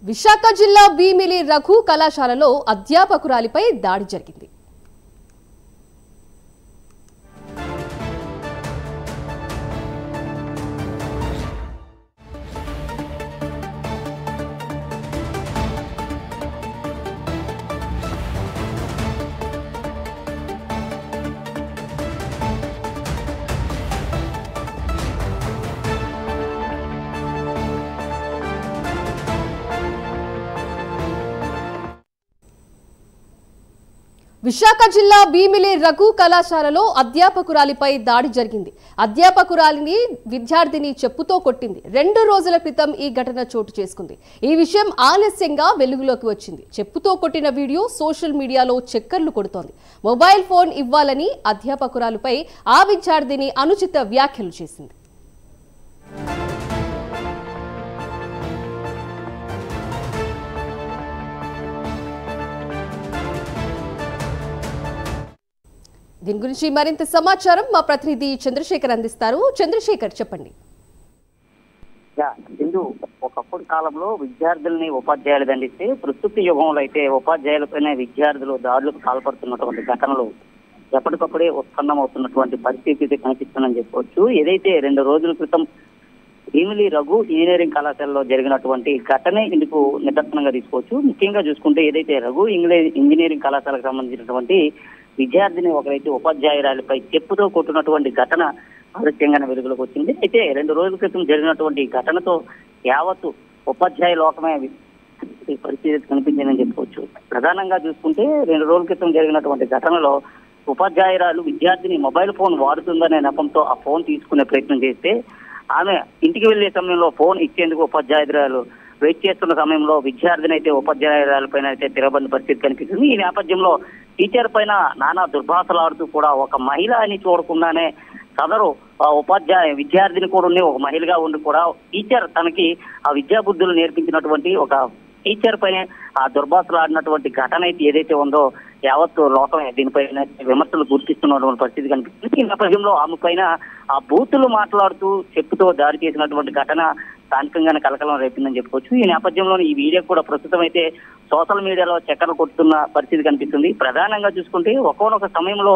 విశాఖ జిల్లా భీమిలి రఘు కళాశాలలో అధ్యాపకురాలిపై దాడి జరిగింది. విశాఖ జిల్లా భీమిలి రఘు కళాశాలలో అధ్యాపకురాలిపై దాడి జరిగింది. అధ్యాపకురాలిని విద్యార్థిని చెప్పుతో కొట్టింది. 2 రోజుల క్రితం ఈ ఘటన చోటు చేసుకుంది. ఈ విషయం ఆలస్యంగా వెలుగులోకి వచ్చింది. చెప్పుతో కొట్టిన వీడియో సోషల్ మీడియాలో చక్కర్లు కొడుతోంది. మొబైల్ ఫోన్ ఇవ్వాలని అధ్యాపకురాలిపై ఆ విద్యార్థిని అనుచిత వ్యాఖ్యలు చేసింది. దీని గురించి మరింత సమాచారం మా ప్రతినిధి చంద్రశేఖర్ అందిస్తారు. చంద్రశేఖర్, చెప్పండి. ఒకప్పుడు కాలంలో విద్యార్థుల్ని ఉపాధ్యాయులు దండిస్తే ప్రస్తుత యుగంలో అయితే ఉపాధ్యాయులపైన విద్యార్థులు దాడులకు పాల్పడుతున్నటువంటి ఘటనలు ఎప్పటికప్పుడే ఉత్పన్నమవుతున్నటువంటి పరిస్థితి కనిపిస్తుందని చెప్పవచ్చు. ఏదైతే 2 రోజుల క్రితం భీమిలి రఘు ఇంజనీరింగ్ కళాశాలలో జరిగినటువంటి ఘటనే ఇందుకు నిదర్శనంగా తీసుకోవచ్చు. ముఖ్యంగా చూసుకుంటే ఏదైతే రఘు ఇంజనీరింగ్ కళాశాలకు సంబంధించినటువంటి విద్యార్థిని ఒకరైతే ఉపాధ్యాయురాలిపై చెప్పుతో కొట్టినటువంటి ఘటన ఆలస్యంగానే వెలుగులోకి వచ్చింది. అయితే 2 రోజుల క్రితం జరిగినటువంటి ఘటనతో యావత్తు ఉపాధ్యాయ లోకమే పరిస్థితి కనిపించిందని చెప్పుకోవచ్చు. ప్రధానంగా చూసుకుంటే 2 రోజుల క్రితం జరిగినటువంటి ఘటనలో ఉపాధ్యాయురాలు విద్యార్థిని మొబైల్ ఫోన్ వాడుతుందనే నెపంతో ఆ ఫోన్ తీసుకునే ప్రయత్నం చేస్తే ఆమె ఇంటికి వెళ్లే సమయంలో ఫోన్ ఇచ్చేందుకు ఉపాధ్యాయురాలు వెయిట్ చేస్తున్న సమయంలో విద్యార్థిని అయితే ఉపాధ్యాయురాలపైన అయితే తిరగబడిన పరిస్థితి కనిపిస్తుంది. ఈ నేపథ్యంలో టీచర్ పైన నానా దుర్భాషలాడుతూ కూడా ఒక మహిళ అని చూడకుండానే సదరు విద్యార్థిని కూడా ఉండి ఒక మహిళగా ఉండి కూడా టీచర్ తనకి ఆ విద్యా బుద్ధులు నేర్పించినటువంటి ఒక టీచర్ పైన ఆ దుర్భాషలాడినటువంటి ఘటన అయితే ఏదైతే ఉందో యావత్తు లోకమే దీనిపైన విమర్శలు గుర్తిస్తున్నటువంటి పరిస్థితి కనిపిస్తుంది. ఈ నేపథ్యంలో ఆమె పైన ఆ బూతులు మాట్లాడుతూ చెప్పుతో దాడి చేసినటువంటి ఘటన స్థానికంగానే కలకలం రేపిందని చెప్పుకోవచ్చు. ఈ నేపథ్యంలో ఈ వీడియో కూడా ప్రస్తుతం అయితే సోషల్ మీడియాలో చక్కర్లు కొడుతున్న పరిస్థితి కనిపిస్తుంది. ప్రధానంగా చూసుకుంటే ఒక్కొక్క సమయంలో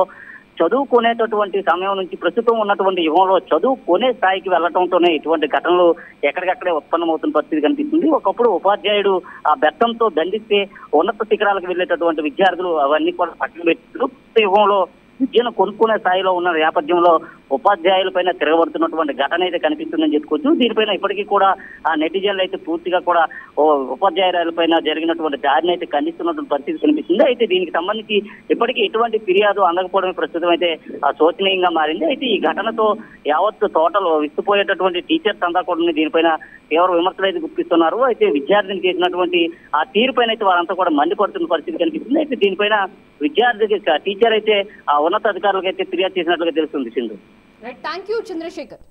చదువుకునేటటువంటి సమయం నుంచి ప్రస్తుతం ఉన్నటువంటి యుగంలో చదువుకునే స్థాయికి వెళ్లడంతోనే ఇటువంటి ఘటనలు ఎక్కడికక్కడే ఉత్పన్నమవుతున్న పరిస్థితి కనిపిస్తుంది. ఒకప్పుడు ఉపాధ్యాయుడు ఆ బెత్తంతో దండిస్తే ఉన్నత శిఖరాలకు వెళ్లేటటువంటి విద్యార్థులు అవన్నీ కూడా పక్కన పెట్టారు. యుగంలో విద్యను కొనుక్కునే స్థాయిలో ఉన్న నేపథ్యంలో ఉపాధ్యాయులపైన తిరగబడుతున్నటువంటి ఘటన అయితే కనిపిస్తుందని చెప్పుకోవచ్చు. దీనిపైన ఇప్పటికీ కూడా ఆ నెటిజన్లు అయితే పూర్తిగా కూడా ఉపాధ్యాయురాలపైన జరిగినటువంటి దాడిని అయితే ఖండిస్తున్నటువంటి పరిస్థితి కనిపిస్తుంది. అయితే దీనికి సంబంధించి ఇప్పటికీ ఎటువంటి ఫిర్యాదు అందకపోవడమే ప్రస్తుతం అయితే శోచనీయంగా మారింది. అయితే ఈ ఘటనతో యావత్తు టోటల్ విస్తుపోయేటటువంటి టీచర్స్ అంతా కూడా దీనిపైన తీవ్ర విమర్శలు అయితే గుర్తిస్తున్నారు. అయితే విద్యార్థిని చేసినటువంటి ఆ తీరుపైన అయితే వారంతా కూడా మండిపడుతున్న పరిస్థితి కనిపిస్తుంది. అయితే దీనిపైన విద్యార్థికి టీచర్ అయితే ఆ ఉన్నత అధికారులకు అయితే ఫిర్యాదు చేసినట్లుగా తెలుస్తుంది. Sindhu, thank you Chandrasekhar.